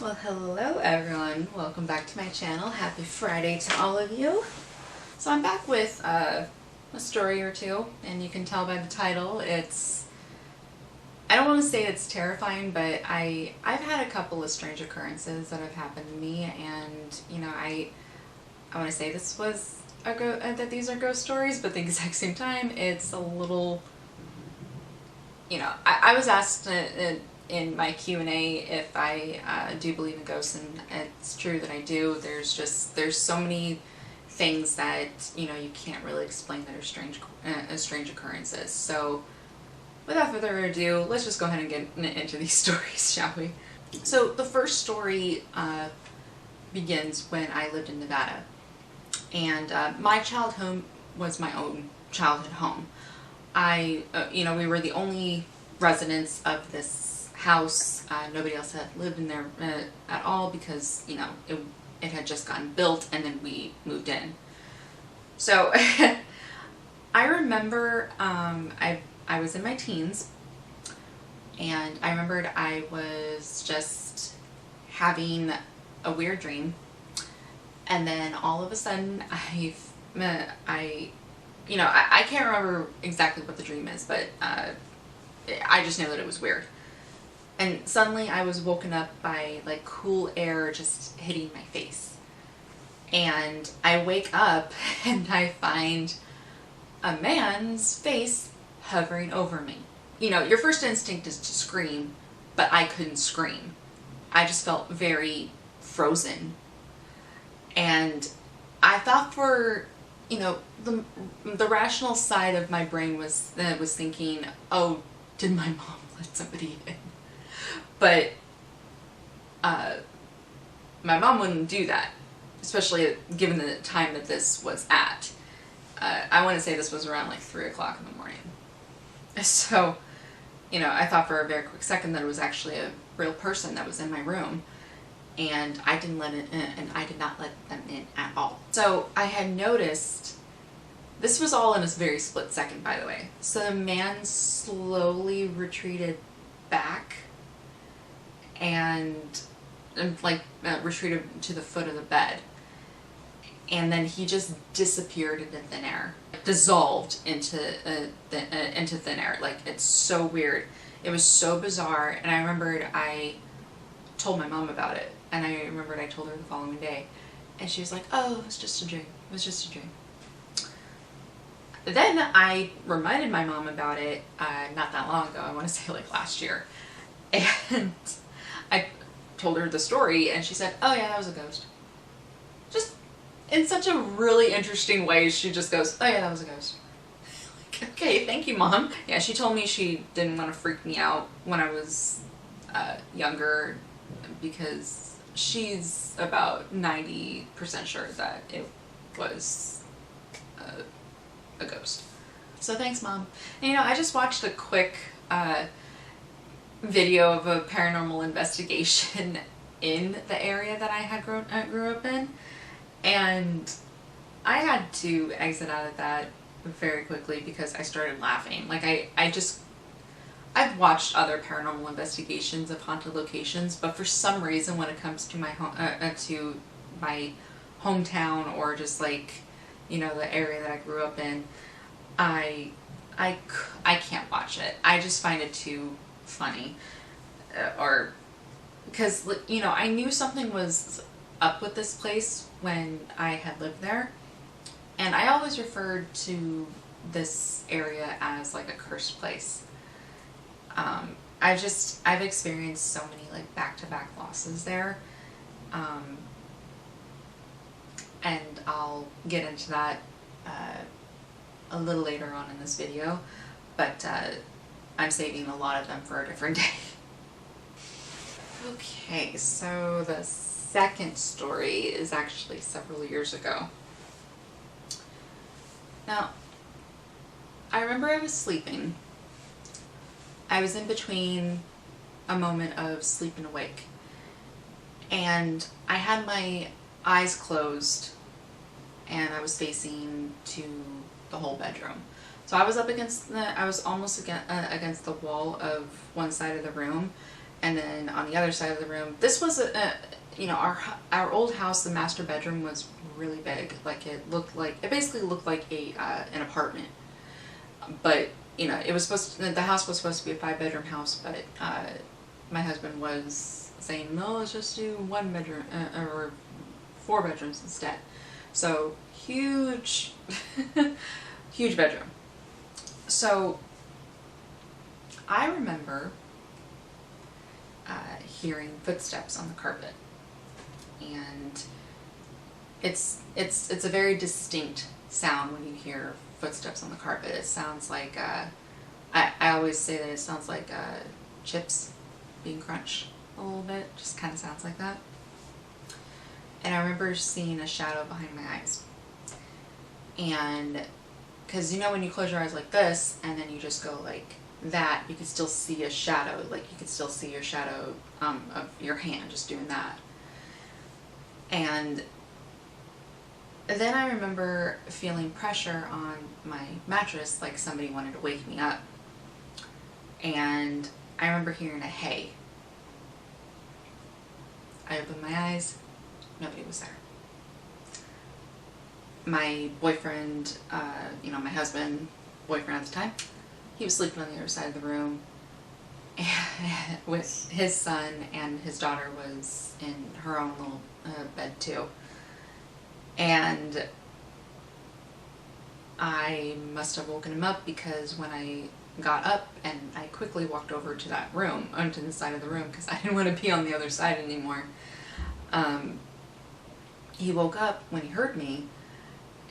Well, hello everyone. Welcome back to my channel. Happy Friday to all of you. So I'm back with a story or two, and you can tell by the title, I don't want to say it's terrifying, but I've had a couple of strange occurrences that have happened to me, and I want to say this was that these are ghost stories, but at the exact same time, it's a little, I was asked in my Q&A if I do believe in ghosts, and it's true that I do. There's so many things that you can't really explain that are strange occurrences. So without further ado, let's just go ahead and get into these stories, shall we? So the first story begins when I lived in Nevada, and my childhood home was my own childhood home. We were the only residents of this house. Nobody else had lived in there at all because, it had just gotten built and then we moved in. So I remember I was in my teens, and I remembered I was just having a weird dream, and then all of a sudden I can't remember exactly what the dream is, but I just know that it was weird. And suddenly I was woken up by like cool air just hitting my face. And I wake up and I find a man's face hovering over me. Your first instinct is to scream, but I couldn't scream. I just felt very frozen. And I thought the rational side of my brain was thinking, oh, did my mom let somebody in? But my mom wouldn't do that, especially given the time that this was at. I want to say this was around like 3 o'clock in the morning. So, I thought for a very quick second that it was actually a real person that was in my room, and I did not let them in at all. So I had noticed, this was all in a very split second, by the way. So the man slowly retreated back and retreated to the foot of the bed, and then he just disappeared into thin air, dissolved into thin air. Like, it's so weird. It was so bizarre. And I remembered I told my mom about it, and I remembered I told her the following day, and she was like, "Oh, it was just a dream. It was just a dream." Then I reminded my mom about it not that long ago. I want to say like last year, and I told her the story, and she said, "Oh yeah, that was a ghost." Just in such a really interesting way, she just goes, "Oh yeah, that was a ghost." Like, okay, thank you, Mom. Yeah, she told me she didn't want to freak me out when I was younger, because she's about 90% sure that it was a ghost. So thanks, Mom. And, I just watched a quick video of a paranormal investigation in the area that I had grew up in, and I had to exit out of that very quickly because I started laughing. Like, I've watched other paranormal investigations of haunted locations, but for some reason when it comes to my hometown, or just like, the area that I grew up in, I can't watch it. I just find it too funny, or because I knew something was up with this place when I had lived there, and I always referred to this area as like a cursed place. I've experienced so many like back-to-back losses there, and I'll get into that a little later on in this video, but I'm saving a lot of them for a different day. Okay, so the second story is actually several years ago. Now, I remember I was sleeping. I was in between a moment of sleep and awake, and I had my eyes closed, and I was facing to the whole bedroom. So I was up against I was almost against the wall of one side of the room, And then on the other side of the room, this was our old house. The master bedroom was really big. Like it basically looked like an apartment. But it was the house was supposed to be a 5-bedroom house, but my husband was saying, no, let's just do 1 bedroom or 4 bedrooms instead. So huge, huge bedroom. So I remember hearing footsteps on the carpet, and it's a very distinct sound when you hear footsteps on the carpet. It sounds like I always say that it sounds like chips being crunched a little bit. Just kind of sounds like that. And I remember seeing a shadow behind my eyes, and because when you close your eyes like this and then you just go like that, you could still see a shadow. Like you could still see your shadow of your hand just doing that. And then I remember feeling pressure on my mattress, like somebody wanted to wake me up. And I remember hearing a hey. I opened my eyes, nobody was there. My boyfriend, my husband, boyfriend at the time, he was sleeping on the other side of the room with his son, and his daughter was in her own little bed too. And I must have woken him up, because when I got up and I quickly walked over to that room, onto the side of the room, because I didn't want to be on the other side anymore. He woke up when he heard me,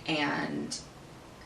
and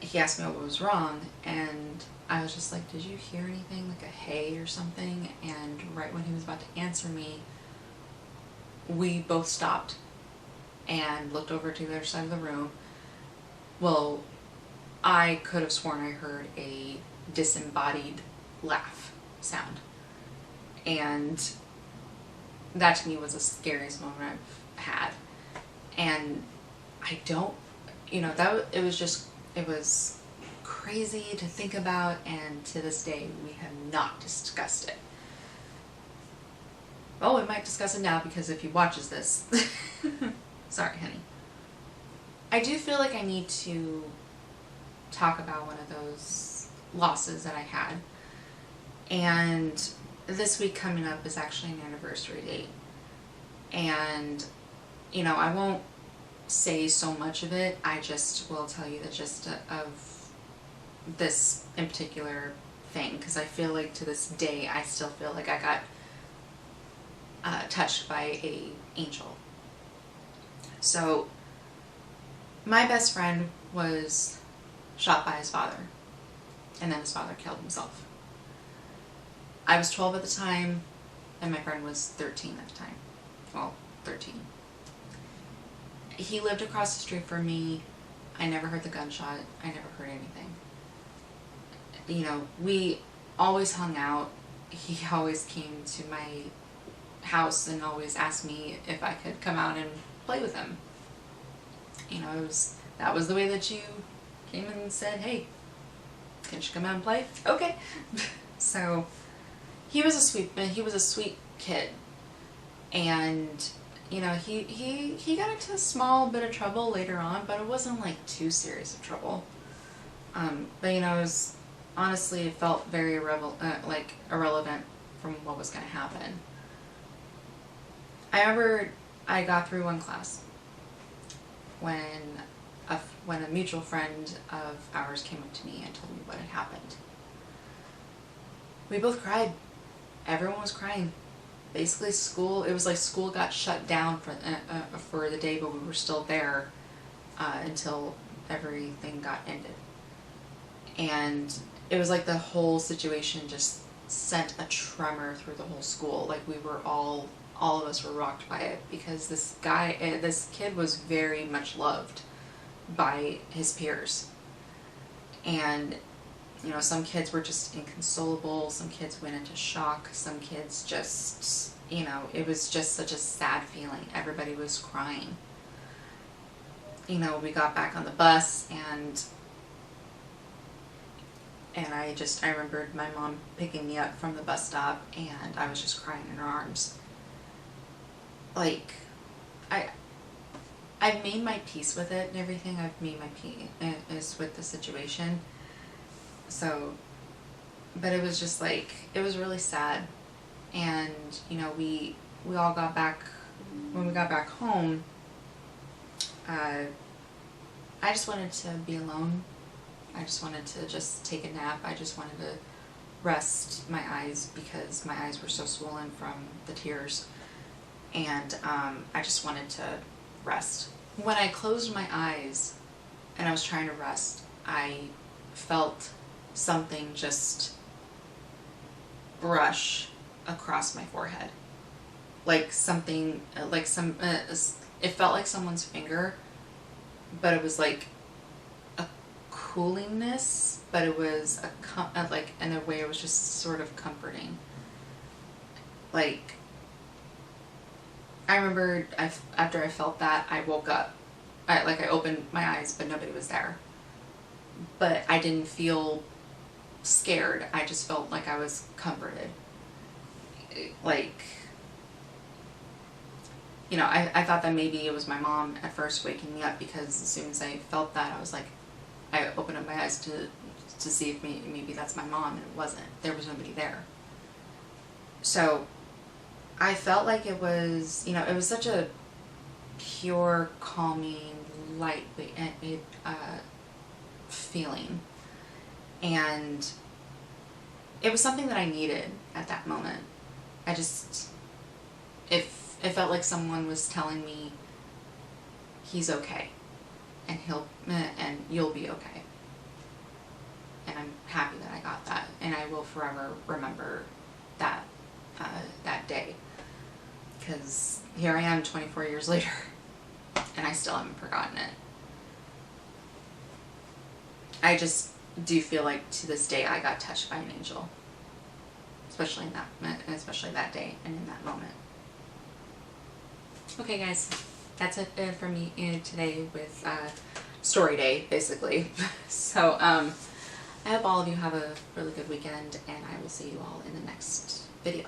he asked me what was wrong, and I was just like, did you hear anything, like a hey or something? And right when he was about to answer me, we both stopped and looked over to the other side of the room. Well, I could have sworn I heard a disembodied laugh sound, and that to me was the scariest moment I've had. And I don't, it was crazy to think about, and to this day we have not discussed it. Oh, we might discuss it now, because if he watches this, sorry, honey. I do feel like I need to talk about one of those losses that I had. And this week coming up is actually an anniversary date. And, I won't say so much of it. I just will tell you the gist of this in particular thing, because I feel like to this day I still feel like I got touched by an angel. So my best friend was shot by his father, and then his father killed himself. I was 12 at the time, and my friend was 13 at the time. Well, 13. He lived across the street from me. I never heard the gunshot. I never heard anything. We always hung out. He always came to my house and always asked me if I could come out and play with him. That was the way that you came and said, hey, can't you come out and play? Okay. So he was a sweet kid. And he got into a small bit of trouble later on, but it wasn't like too serious of trouble. But it felt very irrelevant from what was going to happen. I remember I got through one class when a mutual friend of ours came up to me and told me what had happened. We both cried. Everyone was crying. Basically, school got shut down for the day, but we were still there until everything got ended. And it was like the whole situation just sent a tremor through the whole school. Like we were all of us were rocked by it, because this kid was very much loved by his peers. And some kids were just inconsolable, some kids went into shock, some kids just, it was just such a sad feeling. Everybody was crying. We got back on the bus, and And I remembered my mom picking me up from the bus stop, and I was just crying in her arms. Like, I've made my peace with it and everything. I've made my peace with the situation. So, but it was just like, it was really sad. And, you know, we all got back, when we got back home, I just wanted to be alone. I just wanted to just take a nap. I just wanted to rest my eyes because my eyes were so swollen from the tears. And I just wanted to rest. When I closed my eyes and I was trying to rest, I felt something just brush across my forehead. Like something, like it felt like someone's finger, but it was like a coolingness, but it was like, in a way it was just sort of comforting. Like, I remember after I felt that, I woke up. I opened my eyes, but nobody was there. But I didn't feel scared. I just felt like I was comforted. Like, you know, I thought that maybe it was my mom at first waking me up, because as soon as I felt that, I was like, I opened up my eyes to see if maybe that's my mom, and it wasn't. There was nobody there. So I felt like it was, you know, it was such a pure, calming, lightweight feeling. And it was something that I needed at that moment. It felt like someone was telling me, he's okay, and you'll be okay. And I'm happy that I got that, and I will forever remember that that day, because here I am 24 years later, and I still haven't forgotten it. I just do feel like to this day I got touched by an angel, especially that day and in that moment. Okay, guys, that's it for me today with story day, basically. So I hope all of you have a really good weekend, and I will see you all in the next video.